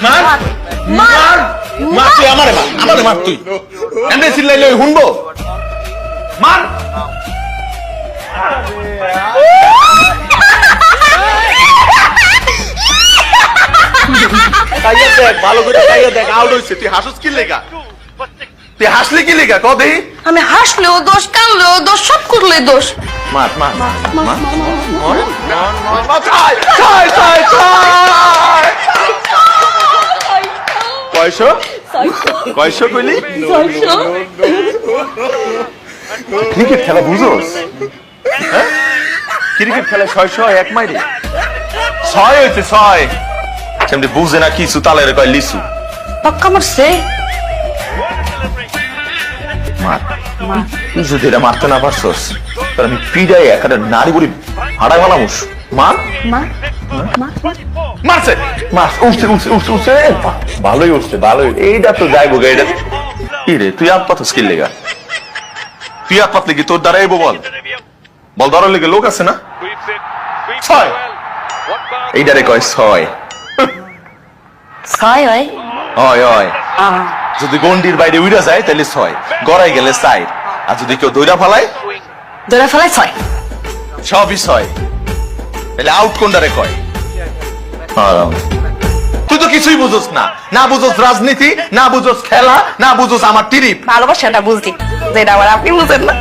মার মার মার তুই আমারে মার তুই এমনি চিল্লাইলে শুনবো মার দেখ ভালো করে দেখ আউট হয়েছে তুই হাসুস কি লেগা তুই হাসলি কি লেগা কবে আমি হাসলেও দোষ কানলেও দোষ সব করলে দোষ মার মার কয়শো কয়শো কইলি ক্রিকেট খেলা বুঝোস ক্রিকেট খেলা 601 মাইরে 6 হইছে 6 সেমনি বুঝে না কিছু তালের কয় লিসু পাক্কা মারছে মার তুই যদি এটা মারতে না পারছস তাহলে আমি পিড়াই একটা নারী বুড়ি হাড়াই মালামুস মার মারছে মার উঠছে ভালোই উঠছে ভালোই এইটা তো যাইবো এটা কি রে তুই আপ পাথস কি লেগা তুই আপ পাতলে কি তোর দ্বারাইবো বল বল ধরার লেগে লোক আছে না 6 এইটারে কয় 6 ছয় হয় হয় যদি গন্ডির বাইরে উড়া যায় তাহলে 6 গড়াই গেলে 4 আর যদি কেউ দৌড়া ফেলায় ধরে ফেলায় ছয় সবই 6 তাহলে আউট কোনটারে কয় তুই তো কিছুই বুঝোস না বুঝোস রাজনীতি না বুঝোস খেলা না বুঝোস আমার টিরিপ ভালোবাসাটা বুঝছি যেটা আবার আপনি বুঝেন না